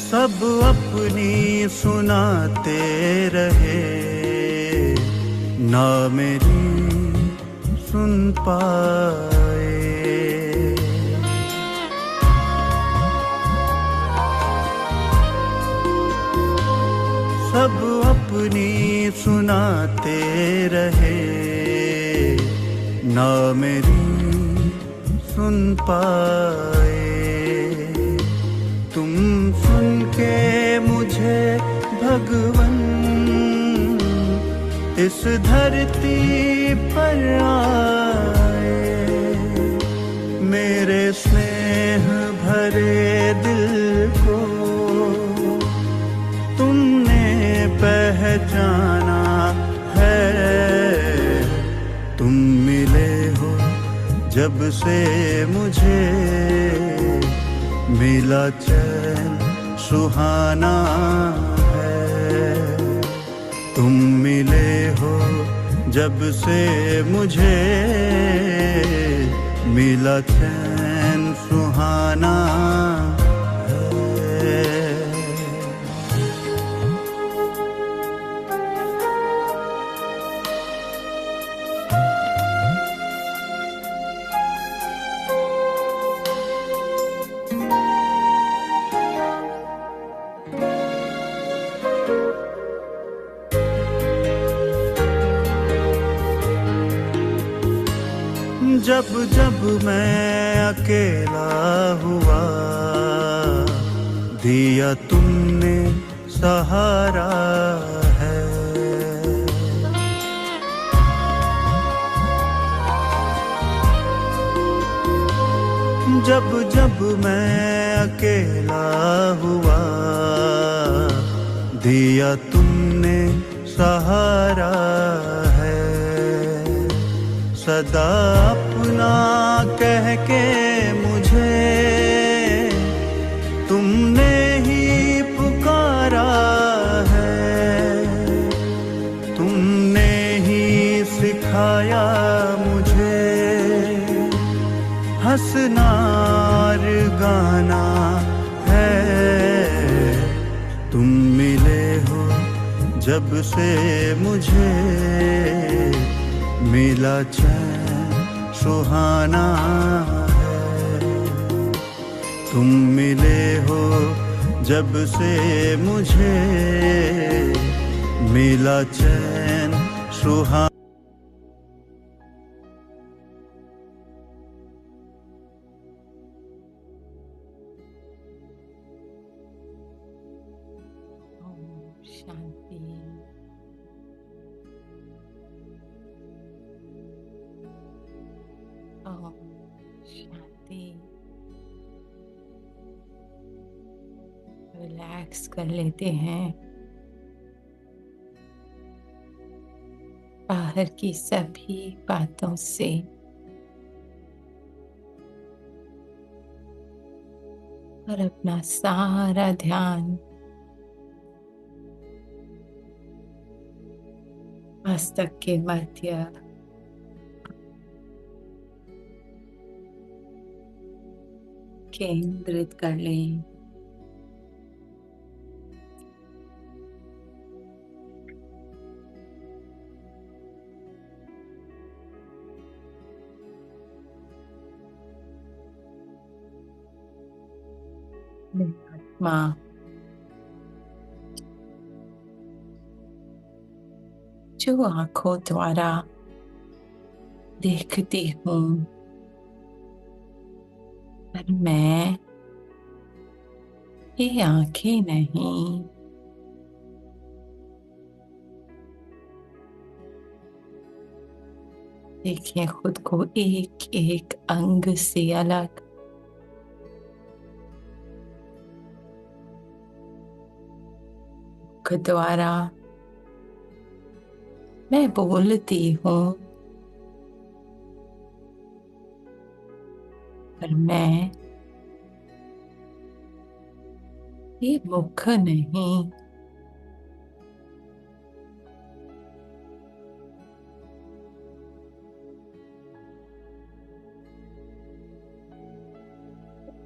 सब अपनी सुनाते रहे, ना मेरी सुन पाए। सब अपनी सुनाते रहे, ना मेरी सुन पाए। तुम सुन के मुझे भगवन इस धरती पर आए, मेरे स्नेह भरे दिल को तुमने पहचाना है। तुम मिले हो जब से मुझे, मिला चैन सुहाना है। तुम मिले हो जब से मुझे, मिला चैन सुहाना है। जब जब मैं अकेला हुआ, दिया तुमने सहारा है। जब जब मैं अकेला हुआ, दिया तुमने सहारा है। सदा अपना कह के मुझे तुमने ही पुकारा है। तुमने ही सिखाया मुझे हंसना और गाना है। तुम मिले हो जब से मुझे, मिला चैन सुहाना है। तुम मिले हो जब से मुझे, मिला चैन सुहाना। शांति। ओम शांति। रिलैक्स कर लेते हैं। बाहर की सभी बातों से और अपना सारा ध्यान मस्तक के मध्य केंद्रित कर लें। आत्मा जो आंखों द्वारा देखती हूँ, पर मैं ये आंखें नहीं। देखिए खुद को एक एक अंग से अलग। मुख द्वारा मैं बोलती हूँ, पर मैं ये मुख नहीं।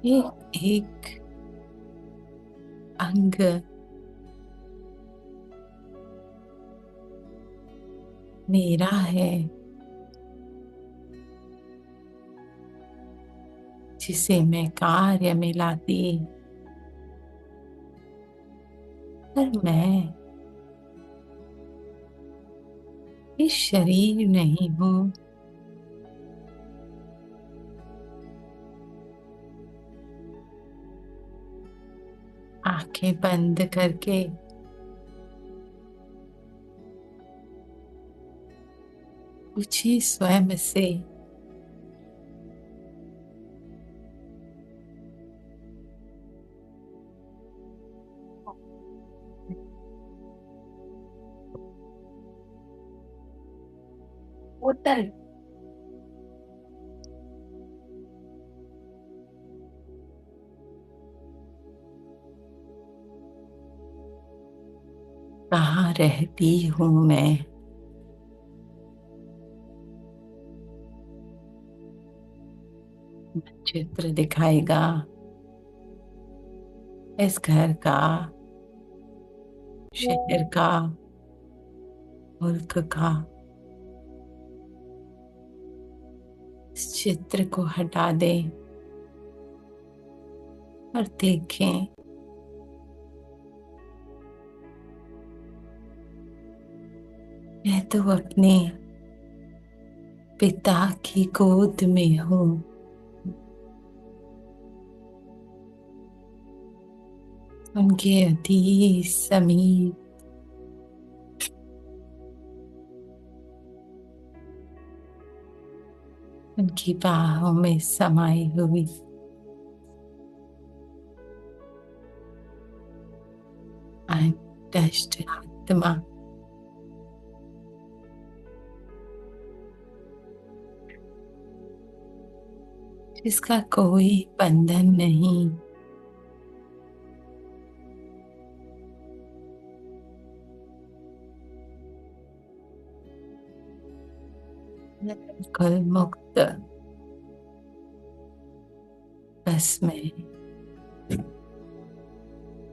एक एक अंग मेरा है, जिसे मैं कार्य में लाती, पर मैं ये शरीर नहीं हूँ। आंखें बंद करके पूछिए स्वयं से, उत्तर कहाँ रहती हूँ मैं? चित्र दिखाएगा इस घर का, शहर का, मुल्क का। इस चित्र को हटा दें और देखें, मैं तो अपने पिता की गोद में हूँ। उनके अति समीप, उनकी बाहों में समाई हुई अनटच्ड आत्मा, जिसका कोई बंधन नहीं, बिल्कुल मुक्त। बस मैं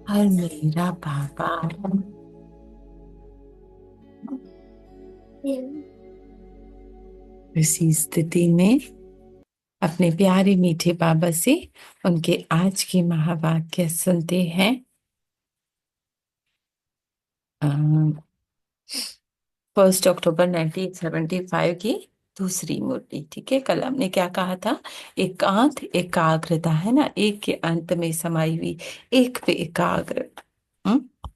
और मेरा पापा इसी स्थिति में अपने प्यारे मीठे बाबा से उनके आज के महावाक्य सुनते हैं। 1 अक्टूबर 1975 की दूसरी मूर्ति। ठीक है, कल हमने क्या कहा था? एकांत एकाग्रता है ना, एक के अंत में समाई हुई, एक पे एकाग्र। हम्म?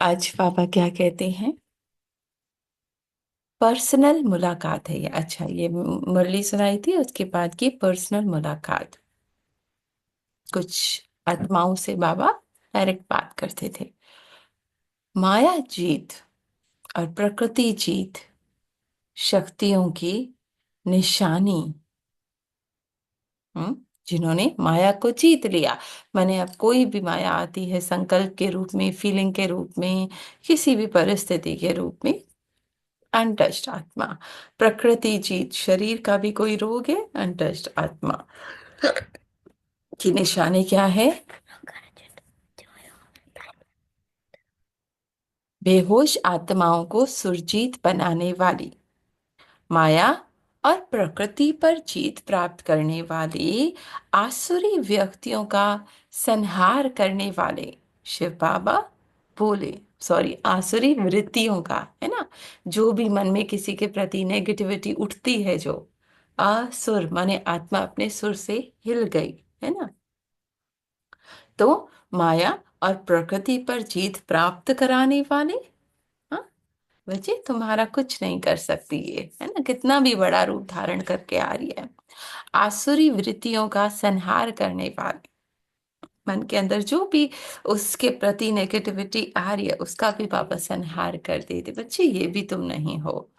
आज पापा क्या कहते हैं? पर्सनल मुलाकात है ये। अच्छा, ये मुरली सुनाई थी, उसके बाद की पर्सनल मुलाकात। कुछ आत्माओं से बाबा डायरेक्ट बात करते थे। माया जीत और प्रकृति जीत शक्तियों की निशानी। जिन्होंने माया को जीत लिया, माने अब कोई भी माया आती है संकल्प के रूप में, फीलिंग के रूप में, किसी भी परिस्थिति के रूप में, अनटच्ड आत्मा। प्रकृति जीत, शरीर का भी कोई रोग है, अनटच्ड आत्मा की निशानी क्या है? बेहोश आत्माओं को सुरजीत बनाने वाली, माया और प्रकृति पर जीत प्राप्त करने वाले, आसुरी व्यक्तियों का संहार करने वाले शिव बाबा बोले। सॉरी, आसुरी वृत्तियों का, है ना, जो भी मन में किसी के प्रति नेगेटिविटी उठती है, जो आसुर माने आत्मा अपने सुर से हिल गई, है ना, तो माया और प्रकृति पर जीत प्राप्त कराने वाले, हाँ, बच्चे तुम्हारा कुछ नहीं कर सकती ये, है ना, कितना भी बड़ा रूप धारण करके आ रही है। आसुरी वृत्तियों का संहार करने वाले, मन के अंदर जो भी उसके प्रति नेगेटिविटी आ रही है, उसका भी बाबा संहार कर देते। बच्चे ये भी तुम नहीं हो।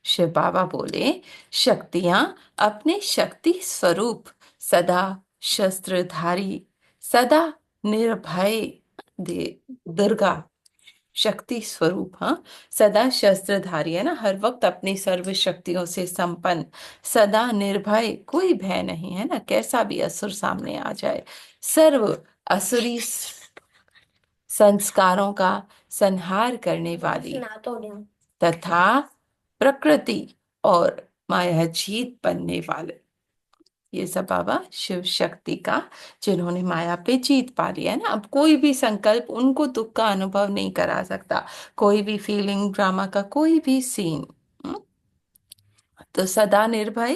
शिव बाबा बोले, शक्तियां अपने शक्ति स्वरूप सदा शस्त्रधारी, सदा निर्भय, दुर्गा शक्ति स्वरूप, हाँ, सदा शस्त्रधारी, है ना, हर वक्त अपनी सर्व शक्तियों से संपन्न, सदा निर्भय, कोई भय नहीं, है ना, कैसा भी असुर सामने आ जाए, सर्व असुरी संस्कारों का संहार करने वाली तथा प्रकृति और मायाजीत बनने वाले, ये सब बाबा शिव शक्ति का, जिन्होंने माया पे जीत पा लिया है ना। अब कोई भी संकल्प उनको दुख का अनुभव नहीं करा सकता, कोई भी फीलिंग ड्रामा का कोई भी सीन। तो सदा निर्भय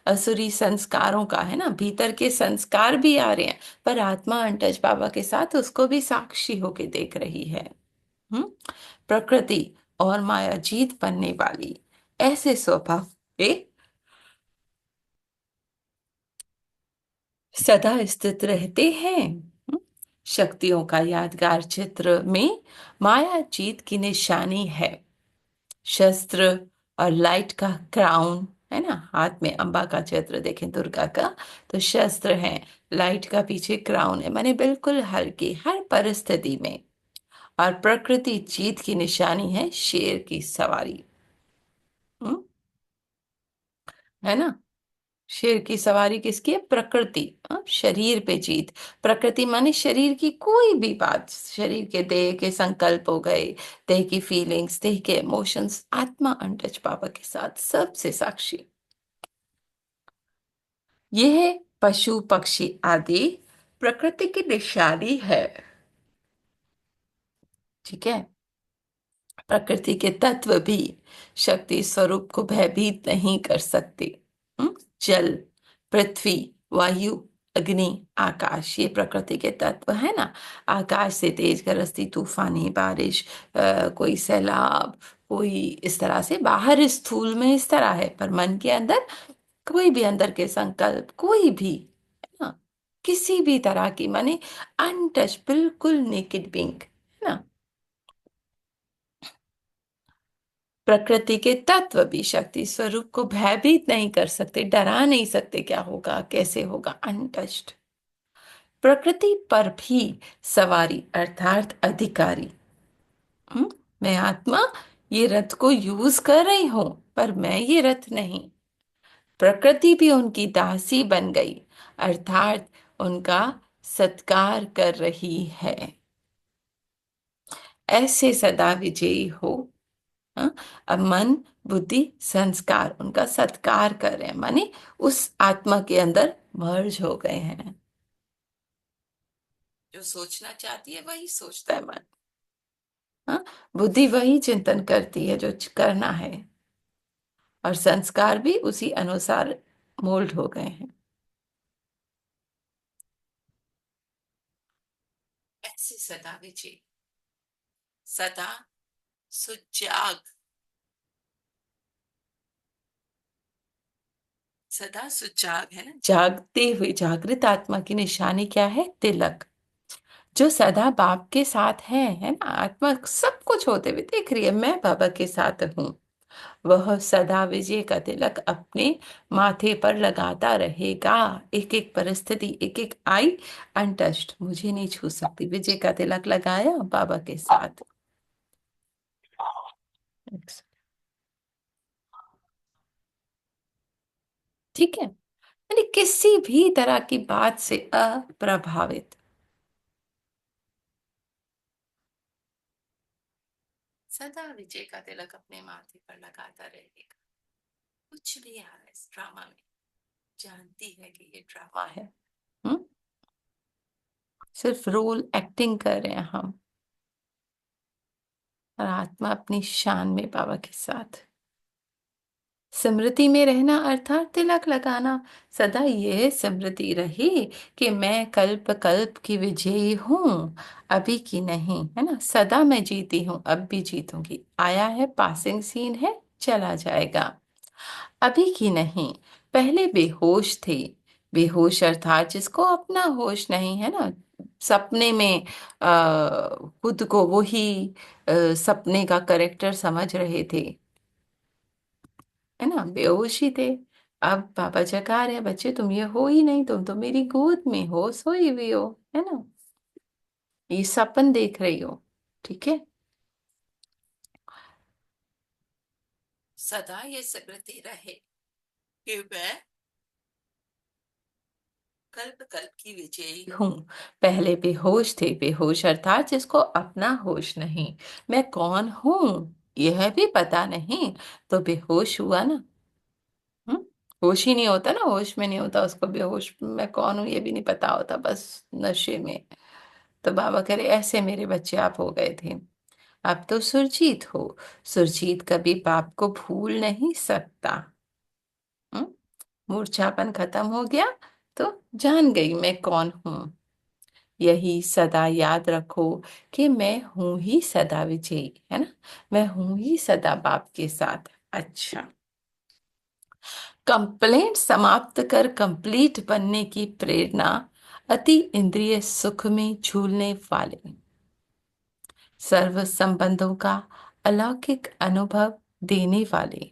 असुरी संस्कारों का है ना, भीतर के संस्कार भी आ रहे हैं, पर आत्मा अनटच बाबा के साथ उसको भी साक्षी होके देख रही है। हम्म प्रकृति और माया जीत बनने वाली ऐसे स्वभाव पे सदा स्थित रहते हैं। शक्तियों का यादगार चित्र में माया जीत की निशानी है। शस्त्र और लाइट का क्राउन है ना, हाथ में अंबा का चित्र देखें दुर्गा का, तो शस्त्र है, लाइट का पीछे क्राउन है, माने बिल्कुल हल्की हर परिस्थिति में। और प्रकृति जीत की निशानी है, शेर की सवारी। हम्म, है ना। शेर की सवारी किसकी है? प्रकृति। शरीर पे जीत। प्रकृति माने शरीर की कोई भी बात, शरीर के देह के संकल्प हो गए, देह की फीलिंग्स, देह के इमोशंस, आत्मा अनटच बाबा के साथ सबसे साक्षी। यह पशु पक्षी आदि प्रकृति की निशानी है। ठीक है। प्रकृति के तत्व भी शक्ति स्वरूप को भयभीत नहीं कर सकते। जल, पृथ्वी, वायु, अग्नि, आकाश, ये प्रकृति के तत्व है ना। आकाश से तेज गरजती तूफानी बारिश, कोई सैलाब, कोई इस तरह से बाहर स्थूल में इस तरह है, पर मन के अंदर कोई भी अंदर के संकल्प कोई भी, है ना, किसी भी तरह की, माने अनटच, बिल्कुल नेकेड बीइंग, है ना। प्रकृति के तत्व भी शक्ति स्वरूप को भयभीत नहीं कर सकते, डरा नहीं सकते, क्या होगा कैसे होगा, अनटच्ड। प्रकृति पर भी सवारी अर्थात अधिकारी। हम्म, मैं आत्मा ये रथ को यूज कर रही हूं, पर मैं ये रथ नहीं। प्रकृति भी उनकी दासी बन गई, अर्थात उनका सत्कार कर रही है। ऐसे सदा विजयी हो। हाँ? अब मन, बुद्धि, संस्कार उनका सत्कार कर रहे हैं, माने उस आत्मा के अंदर मर्ज हो गए हैं। जो सोचना चाहती है वही सोचता है मन। हाँ? बुद्धि वही चिंतन करती है जो करना है, और संस्कार भी उसी अनुसार मोल्ड हो गए हैं। ऐसे सदा विजय, सदा सुजाग, सदा सुजाग है ना, जागते हुए, जागृत आत्मा की निशानी क्या है? तिलक। जो सदा बाप के साथ है ना, आत्मा सब कुछ होते हुए देख रही है, मैं बाबा के साथ हूँ। वह सदा विजय का तिलक अपने माथे पर लगाता रहेगा। एक एक परिस्थिति, एक एक आई, अनटच्ड, मुझे नहीं छू सकती, विजय का तिलक लगाया बाबा के साथ। ठीक है, यानी किसी भी तरह की बात से अप्रभावित, सदा विजय का तिलक अपने माथे पर लगाता रहेगा। कुछ भी आ रहा है इस ड्रामा में, जानती है कि ये ड्रामा है। हम्म सिर्फ रोल एक्टिंग कर रहे हैं हम, और आत्मा अपनी शान में बाबा के साथ। स्मृति में रहना अर्थात तिलक लगाना। सदा ये स्मृति रहे कि मैं कल्प कल्प की विजयी हूँ, अभी की नहीं, है ना। सदा मैं जीती हूँ, अब भी जीतूंगी। आया है, पासिंग सीन है, चला जाएगा, अभी की नहीं। पहले बेहोश थे। बेहोश अर्थात जिसको अपना होश नहीं है ना, सपने में खुद को वही सपने का करेक्टर समझ रहे थे, है ना, बेहोश ही थे। अब पापा जगा रहे हैं, बच्चे तुम ये हो ही नहीं, तुम तो मेरी गोद में हो, सोई हुई हो, है ना, ये सपन देख रही हो। ठीक है। सदा ये स्मृति रहे कि मैं कल्प कल्प की विजयी हूँ। पहले बेहोश थे, बेहोश अर्थात जिसको अपना होश नहीं। मैं कौन हूँ यह भी पता नहीं, तो बेहोश हुआ ना। हम्म। होश ही नहीं होता ना, होश में नहीं होता उसको, बेहोश मैं कौन हूँ ये भी नहीं पता होता, बस नशे में। तो बाबा कह रहे ऐसे मेरे बच्चे आप हो गए थे। अब तो सुरजीत हो। सुरजीत कभी बाप को भूल नहीं सकता। हम्म। मूर्छापन खत्म हो गया, तो जान गई मैं कौन हूँ। यही सदा याद रखो कि मैं हूं ही सदा विजयी, है ना। मैं हूं ही सदा बाप के साथ। अच्छा। कंप्लेंट समाप्त कर कंप्लीट बनने की प्रेरणा अति इंद्रिय सुख में झूलने वाले, सर्व संबंधों का अलौकिक अनुभव देने वाले,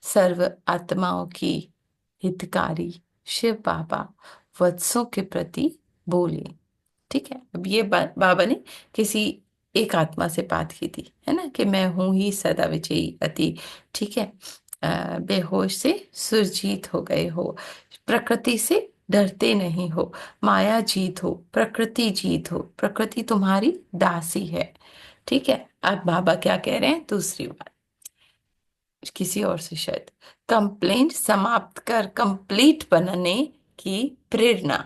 सर्व आत्माओं की हितकारी शिव बाबा वत्सों के प्रति बोले। ठीक है, अब ये बाबा ने किसी एक आत्मा से बात की थी, है ना, कि मैं हूं ही सदा विजयी अति। ठीक है। बेहोश से सुरजीत हो गए हो, प्रकृति से डरते नहीं हो, माया जीत हो, प्रकृति जीत हो, प्रकृति तुम्हारी दासी है। ठीक है। अब बाबा क्या कह रहे हैं दूसरी बात, किसी और से शायद, कंप्लेंट समाप्त कर कंप्लीट बनने की प्रेरणा।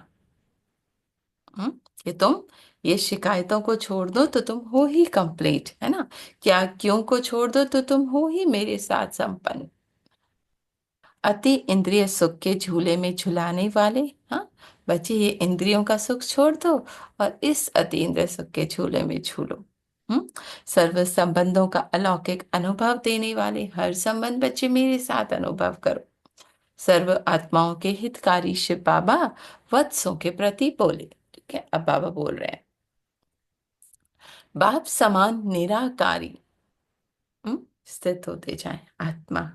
हम्म, कि तुम ये शिकायतों को छोड़ दो तो तुम हो ही कंप्लीट, है ना। क्या क्यों को छोड़ दो तो तुम हो ही मेरे साथ संपन्न। अति इंद्रिय सुख के झूले में झुलाने वाले। हाँ, बच्चे ये इंद्रियों का सुख छोड़ दो और इस अति इंद्रिय सुख के झूले में झूलो। हम्म। सर्व संबंधों का अलौकिक अनुभव देने वाले, हर संबंध बच्चे मेरे साथ अनुभव करो। सर्व आत्माओं के हितकारी शिव बाबा वत्सों के प्रति बोले। ठीक है, अब बाबा बोल रहे हैं, बाप समान निराकारी। स्थित होते जाए आत्मा,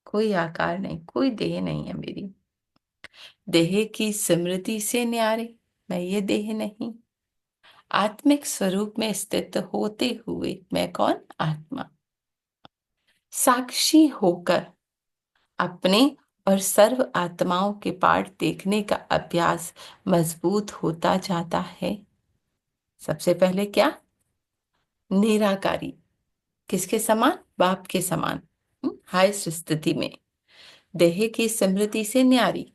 कोई आकार नहीं, कोई देह नहीं है मेरी। देह की स्मृति से न्यारे, मैं ये देह नहीं। आत्मिक स्वरूप में स्थित होते हुए मैं कौन, आत्मा। साक्षी होकर अपने और सर्व आत्माओं के पाठ देखने का अभ्यास मजबूत होता जाता है। सबसे पहले क्या, निराकारी, किसके समान, बाप के समान। हाईएस्ट स्थिति में। देह की स्मृति से न्यारी,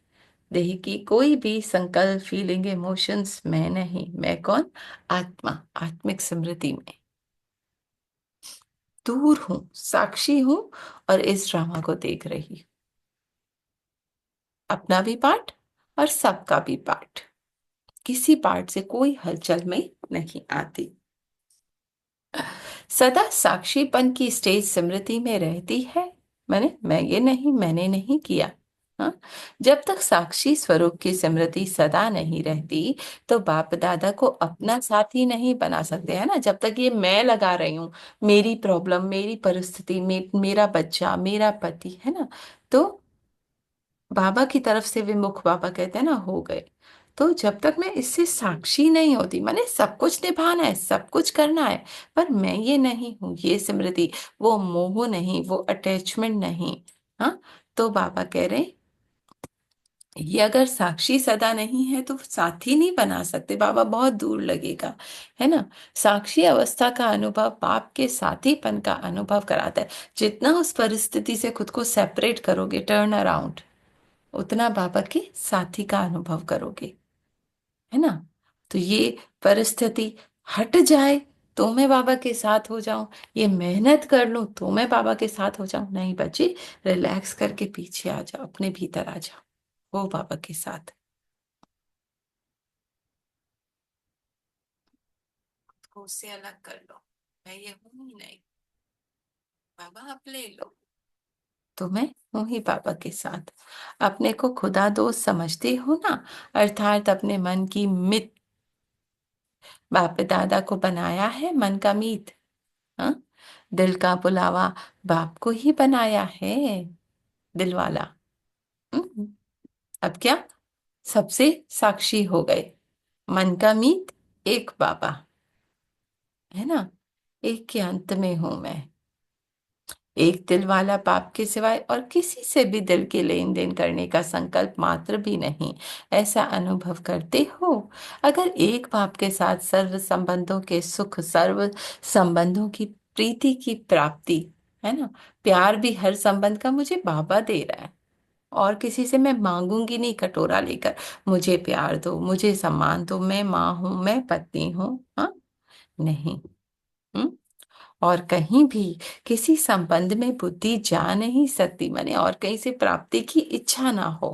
देह की कोई भी संकल्प फीलिंग इमोशंस मैं नहीं, मैं कौन, आत्मा, आत्मिक स्मृति में दूर हूं, साक्षी हूं और इस ड्रामा को देख रही हूं। अपना भी पार्ट और सबका भी पार्ट, किसी पार्ट से कोई हलचल में नहीं आती। सदा साक्षीपन की स्टेज स्मृति में रहती है। मैं ये नहीं, मैंने नहीं किया। हाँ? जब तक साक्षी स्वरूप की स्मृति सदा नहीं रहती, तो बाप दादा को अपना साथी नहीं बना सकते, है ना। जब तक ये मैं लगा रही हूँ, मेरी प्रॉब्लम, मेरी परिस्थिति में, मेरा बच्चा, मेरा पति, है ना, तो बाबा की तरफ से विमुख, बाबा कहते हैं ना, हो गए। तो जब तक मैं इससे साक्षी नहीं होती, मैंने सब कुछ निभाना है, सब कुछ करना है, पर मैं ये नहीं हूं, ये स्मृति, वो मोह नहीं, वो अटैचमेंट नहीं। हाँ, तो बाबा कह रहे हैं, ये अगर साक्षी सदा नहीं है तो साथी नहीं बना सकते, बाबा बहुत दूर लगेगा, है ना। साक्षी अवस्था का अनुभव बाप के साथीपन का अनुभव कराता है। जितना उस परिस्थिति से खुद को सेपरेट करोगे, टर्न अराउंड, उतना बाबा के साथी का अनुभव करोगे, है ना। तो ये परिस्थिति हट जाए तो मैं बाबा के साथ हो जाऊं, ये मेहनत कर लूं तो मैं बाबा के साथ हो जाऊं, नहीं बच्चे, रिलैक्स करके पीछे आ जाओ, अपने भीतर आ जाओ, हो बाबा के साथ। को उससे अलग कर लो, मैं ये हूं ही नहीं, बाबा आप ले लो, तो मैं हूं ही बाबा के साथ। अपने को खुदा दोस्त समझते हो ना, अर्थात अपने मन की मित, बाप दादा को बनाया है मन का मीत। हाँ, दिल का बुलावा बाप को ही बनाया है, दिल वाला। हम्म, अब क्या, सबसे साक्षी हो गए, मन का मीत एक बाबा, है ना। एक के अंत में हूं मैं, एक दिल वाला पाप के सिवाय और किसी से भी दिल के लेन देन करने का संकल्प मात्र भी नहीं। ऐसा अनुभव करते हो? अगर एक बाप के साथ सर्व संबंधों के सुख, सर्व संबंधों की प्रीति की प्राप्ति, है ना, प्यार भी हर संबंध का मुझे बाबा दे रहा है। और किसी से मैं मांगूंगी नहीं कटोरा लेकर, मुझे प्यार दो, मुझे सम्मान दो, मैं माँ हूं, मैं पत्नी हूँ, हाँ, नहीं। हम्म। और कहीं भी किसी संबंध में बुद्धि जा नहीं सकती, माने और कहीं से प्राप्ति की इच्छा ना हो,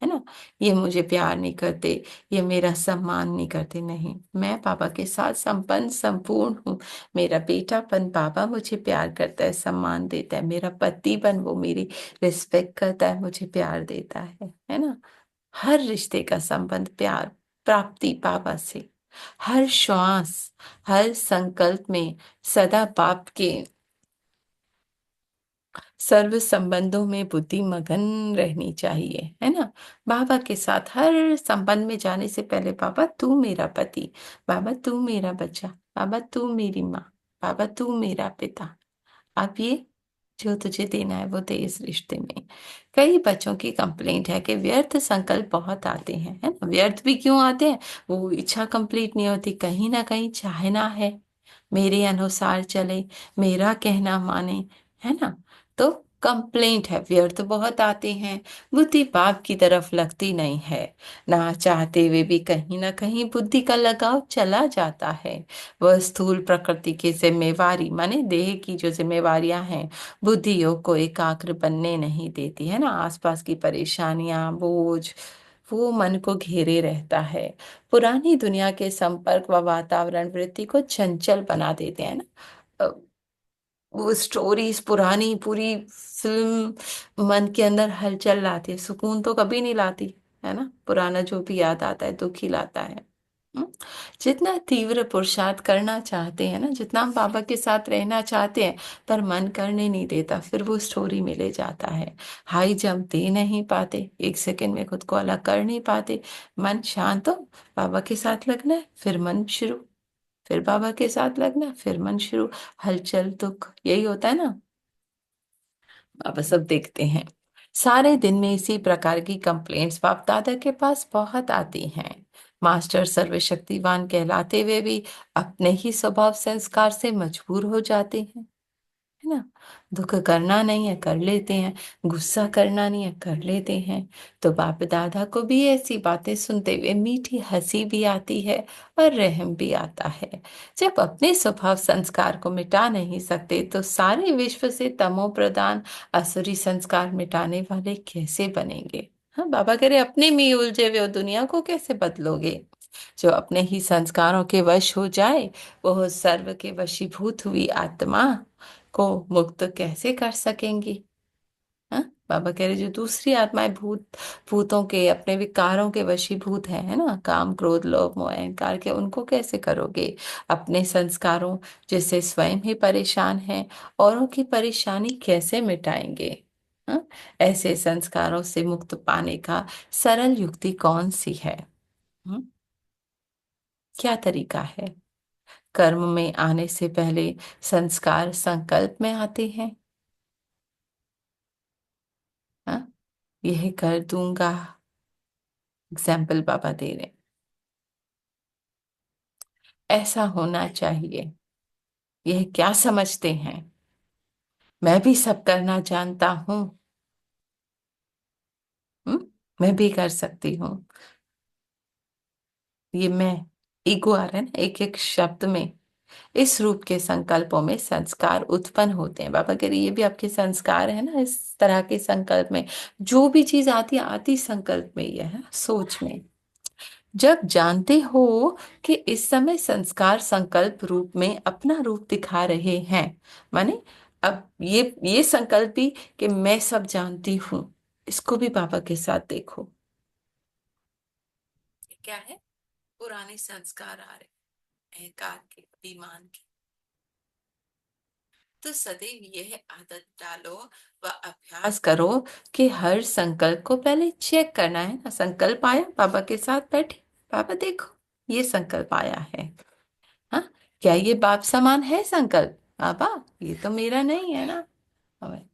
है ना। ये मुझे प्यार नहीं करते, ये मेरा सम्मान नहीं करते, नहीं, मैं पापा के साथ संपन्न संपूर्ण हूँ। मेरा बेटापन पापा मुझे प्यार करता है, सम्मान देता है, मेरा पतिपन वो मेरी रिस्पेक्ट करता है, मुझे प्यार देता है ना। हर रिश्ते का संबंध प्यार, प्राप्ति पापा से। हर श्वास, हर संकल्प में सदा बाप के सर्व संबंधों में बुद्धि मगन रहनी चाहिए, है ना। बाबा के साथ हर संबंध में जाने से पहले, बाबा तू मेरा पति, बाबा तू मेरा बच्चा, बाबा तू मेरी माँ, बाबा तू मेरा पिता। अब ये जो तुझे देना है वो दे इस रिश्ते में। कई बच्चों की कंप्लेंट है कि व्यर्थ संकल्प बहुत आते हैं, है ना। व्यर्थ भी क्यों आते हैं? वो इच्छा कंप्लीट नहीं होती, कहीं ना कहीं चाहना है मेरे अनुसार चले, मेरा कहना माने, है ना। तो कंप्लेंट है, व्यर्थ बहुत आते हैं। बुद्धि पाप की तरफ लगती नहीं है, ना चाहते हुए भी कहीं ना कहीं बुद्धि का लगाव चला जाता है। वह स्थूल प्रकृति की जिम्मेवारी, माने देह की जो जिम्मेवारियां हैं, बुद्धि योग को एकाग्र बनने नहीं देती, है ना। आसपास की परेशानियां, बोझ, वो मन को घेरे रहता है। पुरानी दुनिया के संपर्क व वातावरण वृत्ति को चंचल बना देते हैं ना। अ, वो स्टोरीज पुरानी पूरी फिल्म मन के अंदर हलचल लाती है, सुकून तो कभी नहीं लाती, है ना। पुराना जो भी याद आता है दुख ही लाता है। हम्म? जितना तीव्र पुरुषार्थ करना चाहते हैं ना, जितना हम बाबा के साथ रहना चाहते हैं, पर मन करने नहीं देता, फिर वो स्टोरी में ले जाता है। हाई जंप दे नहीं पाते, एक सेकंड में खुद को अलग कर नहीं पाते। मन शांत हो, बाबा के साथ लगना है, फिर मन शुरू, फिर बाबा के साथ लगना, फिर मन शुरू, हलचल दुख, यही होता है ना। बाबा सब देखते हैं। सारे दिन में इसी प्रकार की कंप्लेंट्स बाप दादा के पास बहुत आती हैं। मास्टर सर्वशक्तिवान कहलाते हुए भी अपने ही स्वभाव संस्कार से मजबूर हो जाते हैं, है ना। दुख करना नहीं है, कर लेते हैं। गुस्सा करना नहीं है, कर लेते हैं। तो बाप दादा को भी ऐसी बातें सुनते हुए मीठी हंसी भी आती है और रहम भी आता है। जब अपने स्वभाव संस्कार को मिटा नहीं सकते, तो सारे विश्व से तमो प्रधान असुरी संस्कार मिटाने वाले कैसे बनेंगे? हाँ, बाबा कह रहे अपने में ही उलझे हुए हो, दुनिया को कैसे बदलोगे? जो अपने ही संस्कारों के वश हो जाए, वह सर्व के वशीभूत हुई आत्मा को मुक्त कैसे कर सकेंगी? हाँ, बाबा कह रहे जो दूसरी आत्माएं भूतों के अपने विकारों के वशीभूत है ना, काम क्रोध लोभ मोह अहंकार के, उनको कैसे करोगे? अपने संस्कारों जिससे स्वयं ही परेशान है, औरों की परेशानी कैसे मिटाएंगे? हाँ, ऐसे संस्कारों से मुक्त पाने का सरल युक्ति कौन सी है? हम्म, क्या तरीका है? कर्म में आने से पहले संस्कार संकल्प में आते हैं। हाँ, यह कर दूंगा, एग्जाम्पल बाबा दे रहे हैं, ऐसा होना चाहिए। यह क्या समझते हैं? मैं भी सब करना जानता हूँ। मैं भी कर सकती हूँ। ये मैं, ईगो आ रहा है ना एक एक शब्द में। इस रूप के संकल्पों में संस्कार उत्पन्न होते हैं। बाबा कह रहे ये भी आपके संस्कार है ना, इस तरह के संकल्प में जो भी चीज आती है, आती संकल्प में ही है, सोच में। जब जानते हो कि इस समय संस्कार संकल्प रूप में अपना रूप दिखा रहे हैं, माने अब ये संकल्प भी कि मैं सब जानती हूँ, इसको भी बाबा के साथ देखो। ये क्या है? पुराने संस्कार आ रहे, अहंकार के, अभिमान के। तो सदैव यह आदत डालो व अभ्यास करो कि हर संकल्प को पहले चेक करना है ना। संकल्प आया, बाबा के साथ बैठे, बाबा देखो ये संकल्प आया है, हाँ, क्या ये बाप समान है संकल्प? बाबा ये तो मेरा नहीं है ना। हमें,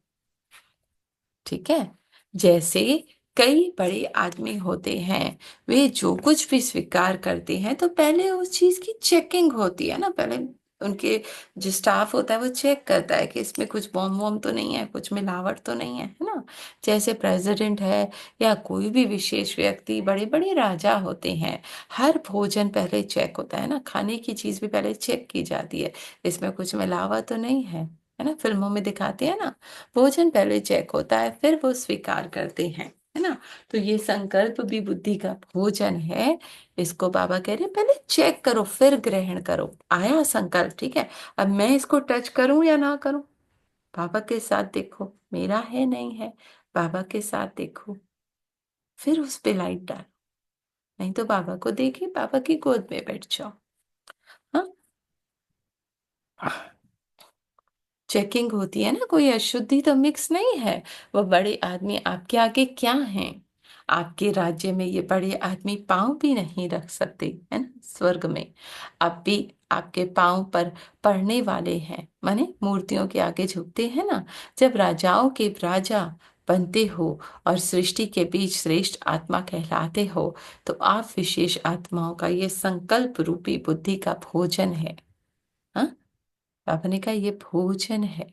ठीक है। जैसे कई बड़े आदमी होते हैं, वे जो कुछ भी स्वीकार करते हैं तो पहले उस चीज की चेकिंग होती है ना। पहले उनके जो स्टाफ होता है वो चेक करता है कि इसमें कुछ बॉम्ब वॉम्ब तो नहीं है, कुछ मिलावट तो नहीं है ना। जैसे प्रेसिडेंट है या कोई भी विशेष व्यक्ति, बड़े बड़े राजा होते हैं, हर भोजन पहले चेक होता है ना। खाने की चीज भी पहले चेक की जाती है, इसमें कुछ मिलावट तो नहीं है ना। फिल्मों में दिखाते हैं ना, भोजन पहले चेक होता है फिर वो स्वीकार करते हैं, है ना। तो ये संकल्प भी बुद्धि का भोजन है। इसको बाबा कह रहे हैं, पहले चेक करो फिर ग्रहण करो। आया संकल्प, ठीक है, अब मैं इसको टच करूं या ना करूं, बाबा के साथ देखो, मेरा है नहीं है, बाबा के साथ देखो, फिर उस पे लाइट डालो। नहीं तो बाबा को देखिए, बाबा की गोद में बैठ जाओ। हाँ, चेकिंग होती है ना, कोई अशुद्धि तो मिक्स नहीं है। वो बड़े आदमी आपके आगे क्या हैं? आपके राज्य में ये बड़े आदमी पांव भी नहीं रख सकते, है ना। स्वर्ग में अब भी आपके पांव पर पड़ने वाले हैं, माने मूर्तियों के आगे झुकते हैं ना। जब राजाओं के राजा बनते हो और सृष्टि के बीच श्रेष्ठ आत्मा कहलाते हो, तो आप विशेष आत्माओं का ये संकल्प रूपी बुद्धि का भोजन है। हाँ, आपने कहा ये भोजन है।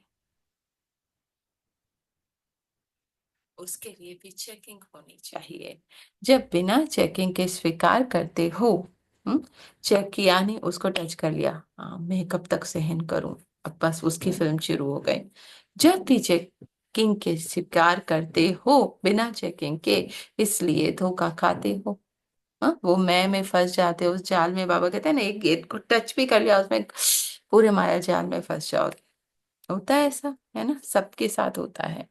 उसके लिए भी चेकिंग होनी चाहिए। जब बिना चेकिंग के स्वीकार करते हो, चेक किया नहीं, उसको टच कर लिया, हाँ मैं कब तक सहन करूं, अब बस उसकी फिल्म शुरू हो गई। जब भी चेकिंग के स्वीकार करते हो बिना चेकिंग के, इसलिए धोखा खाते हो। हाँ, वो मैं में फंस जाते हो उस जाल में। बाबा कहते हैं ना, एक गेट को टच भी कर लिया उसमें, पूरे माया जाल में फंस जाओगे। होता है ऐसा, है ना, सबके साथ होता है।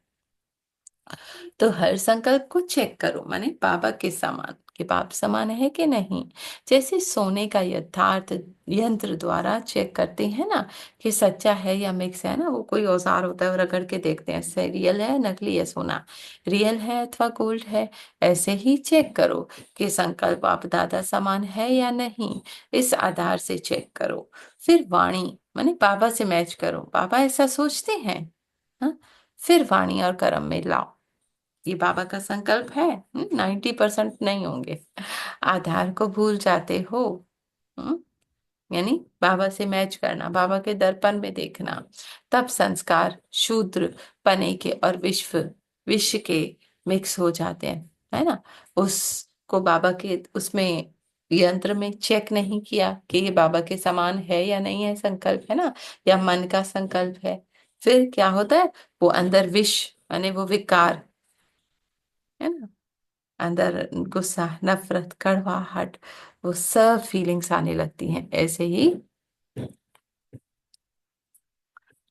तो हर संकल्प को चेक करो, माने बाबा के समान, कि बाप समान है कि नहीं। जैसे सोने का यथार्थ यंत्र द्वारा चेक करते हैं ना, कि सच्चा है या मिक्स है ना। वो कोई औजार होता है और रगड़ के देखते हैं, से रियल है नकली है सोना, रियल है अथवा गोल्ड है। ऐसे ही चेक करो कि संकल्प आप दादा समान है या नहीं। इस आधार से चेक करो। फिर वाणी, माने बाबा से मैच करो, बाबा ऐसा सोचते हैं। हाँ, फिर वाणी और कर्म में लाओ, ये बाबा का संकल्प है। 90% नहीं होंगे, आधार को भूल जाते हो। हम्म, यानी बाबा से मैच करना, बाबा के दर्पण में देखना, तब संस्कार शूद्र पने के और विश्व के मिक्स हो जाते हैं, है ना। उसको बाबा के उसमें यंत्र में चेक नहीं किया कि ये बाबा के समान है या नहीं है संकल्प, है ना, या मन का संकल्प है। फिर क्या होता है, वो अंदर विष, यानी वो विकार, है ना, अंदर गुस्सा, नफरत, कड़वाहट, वो सब फीलिंग्स आने लगती हैं। ऐसे ही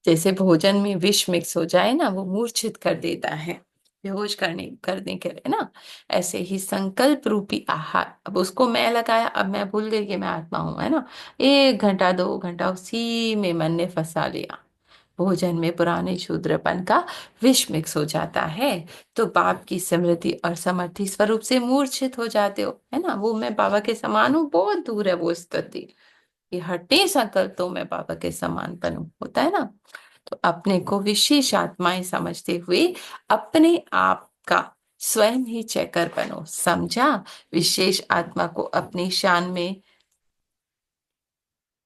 जैसे भोजन में विष मिक्स हो जाए ना, वो मूर्छित कर देता है, बेहोश करने के लिए ना। ऐसे ही संकल्प रूपी आहार, अब उसको मैं लगाया, अब मैं भूल गई कि मैं आत्मा हूं, है ना। 1 घंटा 2 घंटा उसी में मन ने फंसा लिया, भोजन में पुराने शूद्रपन का विष मिक्स हो जाता है। तो बाप की स्मृति और समर्थी स्वरूप से मूर्छित हो जाते हो, है ना। वो मैं बाबा के समान हूँ, बहुत दूर है वो स्थिति। ये हटे संकल्प तो मैं बाबा के समान बनूं, होता है ना। तो अपने को विशेष आत्माएं समझते हुए अपने आप का स्वयं ही चेकर बनो, समझा। विशेष आत्मा को अपनी शान में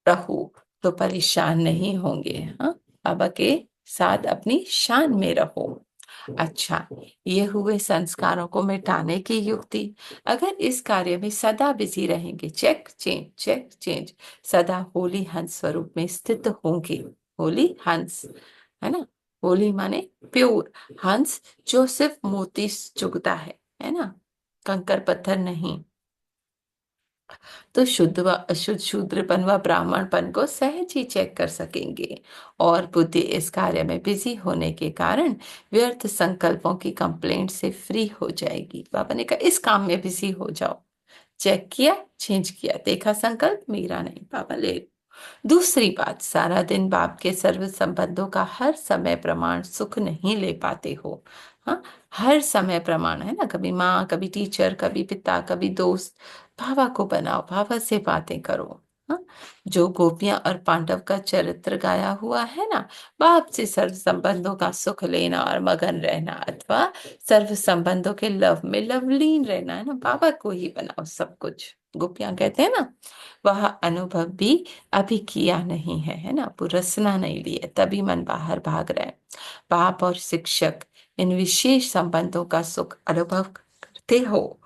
रहो तो परेशान नहीं होंगे। हाँ, बाबा के साथ अपनी शान में रहो। अच्छा, ये हुए संस्कारों को मिटाने की युक्ति। अगर इस कार्य में सदा बिजी रहेंगे, चेक चेंज, सदा होली हंस स्वरूप में स्थित होंगे। होली हंस, है ना, होली माने प्योर, हंस जो सिर्फ मोती चुगता है ना, कंकर पत्थर नहीं। तो शुद्ध व अशुद्ध शूद्रपन व ब्राह्मणपन को सहज ही चेक कर सकेंगे। और बुद्धि इस कार्य में बिजी होने के कारण व्यर्थ संकल्पों की कंप्लेंट से फ्री हो जाएगी। बाबा ने कहा इस काम में बिजी हो जाओ, चेक किया, चेंज किया, देखा संकल्प मेरा नहीं, बाबा ले। दूसरी बात, सारा दिन बाप के सर्व संबंधों का हर समय प्रमाण सुख नहीं ले पाते हो। हाँ, हर समय प्रमाण, है ना, कभी माँ, कभी टीचर, कभी पिता, कभी दोस्त। भावा को बनाओ, भावा से बातें करो। हाँ, जो गोपियां और पांडव का चरित्र गाया हुआ है ना, बाप से सर्व संबंधों का सुख लेना और मगन रहना, अथवा सर्व संबंधों के लव में लवलीन रहना, है ना, बाबा को ही बनाओ सब कुछ, गोपियां कहते हैं ना, वह अनुभव भी अभी किया नहीं है ना, वो रसना नहीं लिए, तभी मन बाहर भाग रहा है। बाप और शिक्षक इन विशेष संबंधों का सुख अनुभव करते हो,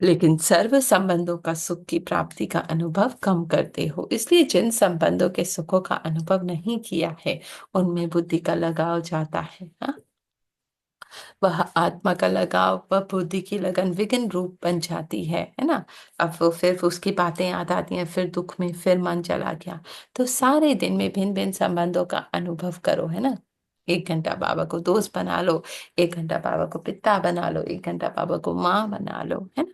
लेकिन सर्व संबंधों का सुख की प्राप्ति का अनुभव कम करते हो। इसलिए जिन संबंधों के सुखों का अनुभव नहीं किया है, उनमें बुद्धि का लगाव जाता है। हाँ? वह आत्मा का लगाव व बुद्धि की लगन विघ्न रूप बन जाती है ना। अब वो फिर उसकी बातें याद आती हैं, फिर दुख में फिर मन चला गया। तो सारे दिन में भिन्न भिन्न संबंधों का अनुभव करो, है ना। 1 घंटा बाबा को दोस्त बना लो, 1 घंटा बाबा को पिता बना लो, 1 घंटा बाबा को माँ बना लो, है ना।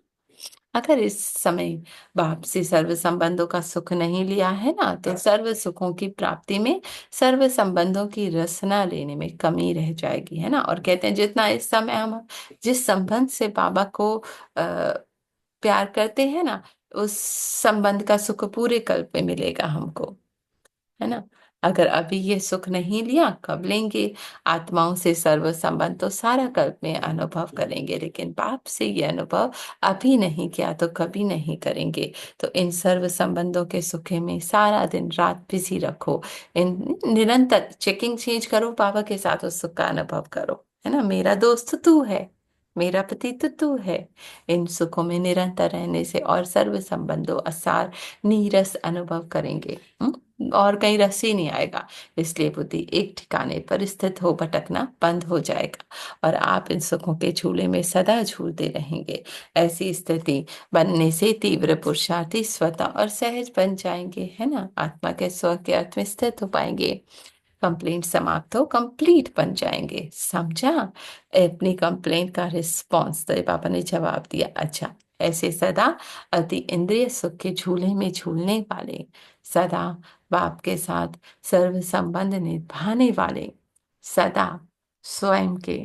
अगर इस समय बाप से सर्व संबंधों का सुख नहीं लिया है ना, तो सर्व सुखों की प्राप्ति में सर्व संबंधों की रसना लेने में कमी रह जाएगी, है ना। और कहते हैं जितना इस समय हम जिस संबंध से बाबा को प्यार करते हैं ना, उस संबंध का सुख पूरे कल्प में मिलेगा हमको, है ना। अगर अभी ये सुख नहीं लिया, कब लेंगे। आत्माओं से सर्व संबंध तो सारा कल्प में अनुभव करेंगे, लेकिन बाप से ये अनुभव अभी नहीं किया तो कभी नहीं करेंगे। तो इन सर्व संबंधों के सुखे में सारा दिन रात बिजी रखो, इन निरंतर चेकिंग चेंज करो, बाबा के साथ उस सुख का अनुभव करो, है ना। मेरा दोस्त तू है, मेरा पति तो तू है। इन सुखों में निरंतर रहने से और सर्व संबंधों असार नीरस अनुभव करेंगे। और कहीं रस ही नहीं आएगा। इसलिए बुद्धि एक ठिकाने पर स्थित हो भटकना बंद हो जाएगा, और आप इन सुखों के झूले में सदा झूलते रहेंगे। ऐसी स्थिति बनने से तीव्र पुरुषार्थी स्वतः और सहज बन जाएंगे, है ना। आत्मा के स्व के अर्थ में स्थित हो पाएंगे। कंप्लेंट समाप्त हो कंप्लीट बन जाएंगे, समझा। अपनी कंप्लेंट का रिस्पॉन्स तो ये पापा ने जवाब दिया, अच्छा। ऐसे सदा अति इंद्रिय सुख के झूले में झूलने वाले, सदा बाप के साथ सर्व संबंध निभाने वाले, सदा स्वयं के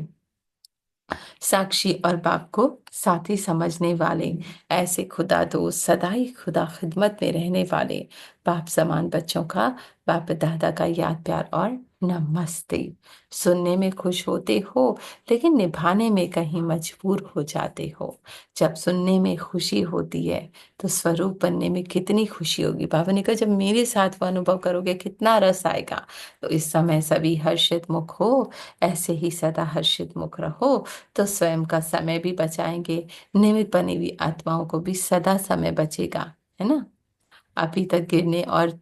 साक्षी और बाप को साथी समझने वाले, ऐसे खुदा दोस्त सदा ही खुदा खिदमत में रहने वाले बाप समान बच्चों का बाप दादा का याद प्यार और नमस्ते। सुनने में खुश होते हो, लेकिन निभाने में कहीं मजबूर हो जाते हो। जब सुनने में खुशी होती है, तो स्वरूप बनने में कितनी खुशी होगी। बाबा ने कहा जब मेरे साथ वो अनुभव करोगे कितना रस आएगा। तो इस समय सभी हर्षित मुख हो, ऐसे ही सदा हर्षित मुख रहो, तो स्वयं का समय भी बचाएंगे, निमित्त बनी हुई आत्माओं को भी सदा समय बचेगा, है ना। अभी तक गिरने और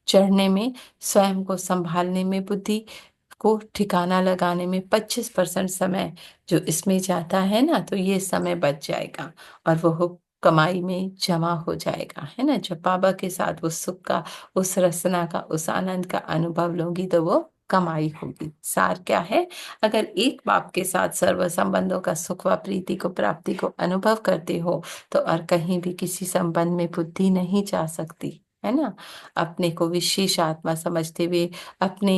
चढ़ने में, स्वयं को संभालने में, बुद्धि को ठिकाना लगाने में 25% समय जो इसमें जाता है ना, तो ये समय बच जाएगा और वो कमाई में जमा हो जाएगा, है ना। जब बाबा के साथ उस सुख का, उस रसना का, उस आनंद का अनुभव लोगी, तो वो कमाई होगी। सार क्या है, अगर एक बाप के साथ सर्व संबंधों का सुख व प्रीति को, प्राप्ति को अनुभव करते हो, तो और कहीं भी किसी संबंध में बुद्धि नहीं जा सकती, है ना। अपने को विशेष आत्मा समझते हुए अपने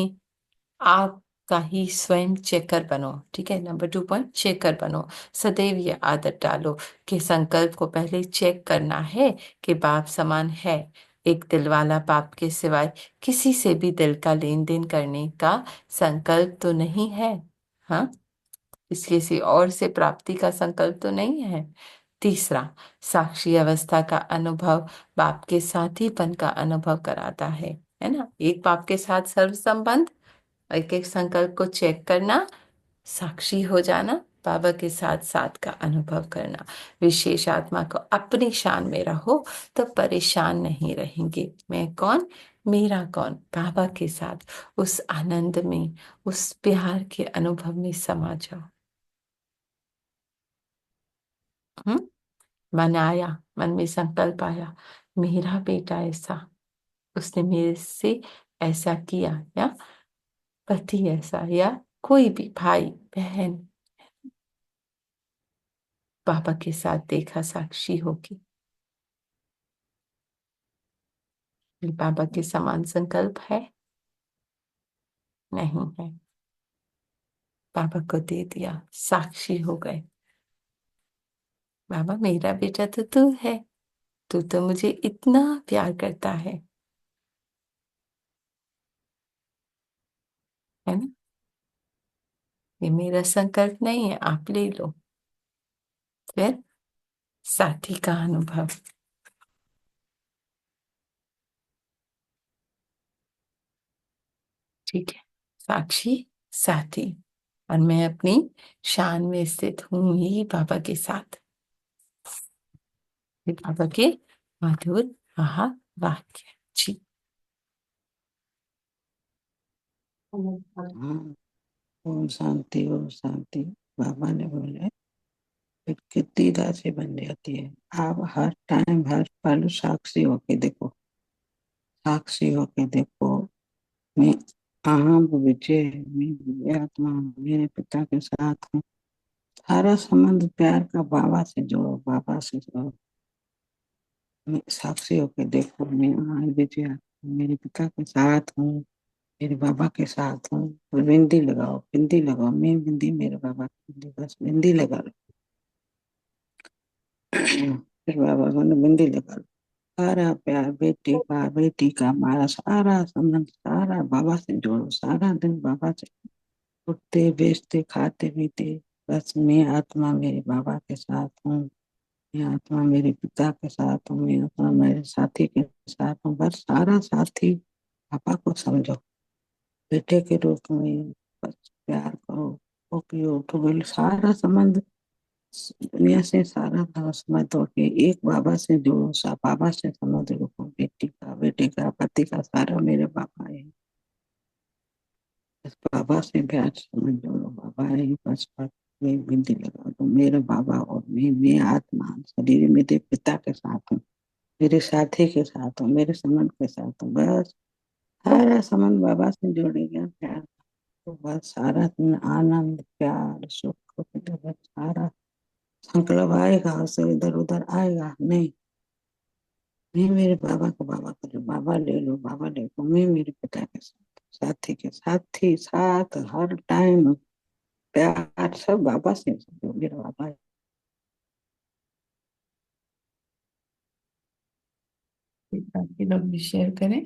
आप का ही स्वयं चेकर बनो, ठीक है। नंबर 2 पॉइंट, चेकर बनो। सदैव ये आदत डालो कि संकल्प को पहले चेक करना है कि बाप समान है। एक दिल वाला बाप के सिवाय किसी से भी दिल का लेन देन करने का संकल्प तो नहीं है। हाँ, इस किसी और से प्राप्ति का संकल्प तो नहीं है। तीसरा, साक्षी अवस्था का अनुभव बाप के साथीपन का अनुभव कराता है ना। एक बाप के साथ सर्व संबंध, एक एक संकल्प को चेक करना, साक्षी हो जाना, बाबा के साथ साथ का अनुभव करना। विशेष आत्मा को अपनी शान में रहो, तो परेशान नहीं रहेंगे। मैं कौन, मेरा कौन, बाबा के साथ उस आनंद में, उस प्यार के अनुभव में समा जाओ। हम्म। मन आया, मन में संकल्प आया, मेरा बेटा ऐसा, उसने मेरे से ऐसा किया, या पति ऐसा, या कोई भी भाई बहन, बाबा के साथ देखा, साक्षी होगी। ये बाबा के समान संकल्प है, नहीं है। बाबा को दे दिया, साक्षी हो गए। बाबा मेरा बेटा तो तू है, तू तो मुझे इतना प्यार करता है ना। ये मेरा संकल्प नहीं है, आप ले लो। फिर साथी का अनुभव। ठीक है, साक्षी, साथी, और मैं अपनी शान में स्थित हूँ ही बाबा के साथ। ये बाबा के मधुर महावाक्य जी। हाँ, ओम शांति। बाबा ने बोले फिर कितनी राशि बन जाती है। आप हर टाइम हर पल साक्षी होके देखो, साक्षी होके देखो। मैं अहम विजय, मैं दिव्य आत्मा मेरे पिता के साथ हूँ। सारा संबंध प्यार का बाबा से जोड़ो, बाबा से जोड़ो। मैं साक्षी होके देखो, मैं अहम विजय आत्मा मेरे पिता के साथ हूँ, मेरे बाबा के साथ हूँ। और बिंदी लगाओ, बिंदी लगाओ, मैं बिंदी, मेरे बाबा की बिंदी, बस बिंदी लगा लो। फिर बाबा मैंने बिंदी लगा लो। सारा प्यार बेटी का हमारा सारा संबंध सारा बाबा से जोड़ो। सारा दिन बाबा से उठते बेचते खाते पीते, बस मैं आत्मा मेरे बाबा के साथ हूँ, मैं आत्मा मेरे पिता के साथ हूँ, मैं आत्मा मेरे साथी के साथ हूँ। बस सारा साथी पापा को समझो, बेटे के रूप में बस प्यार करो। ओके तो बोले सारा संबंध दुनिया से सारा समझ तोड़ के एक बाबा से जो सा बाबा से समझ रखो। बेटी का बेटे का पति का सारा मेरे बाबा है। बस बाबा से प्यार समझ जोड़ो, बाबा है बस बस। मैं बिंदी लगा दो, मेरा बाबा और मैं आत्मा शरीर में मेरे पिता के साथ हूँ, मेरे साथी के साथ हूँ, मेरे संबंध के साथ हूँ। बस सारा संबंध बाबा से जोड़ेगा प्यार। तो बस सारा दिन आनंद प्यार सुख बस सारा संकल्प आएगा उससे इधर उधर आएगा नहीं। मैं मेरे बाबा को बाबा करो, बाबा ले लो, बाबा ले लो। मैं मेरे पिता के साथ, साथी के साथी साथ हर टाइम प्यार सब बाबा से जो मेरा बाबा है। बाकी लोग भी शेयर करें।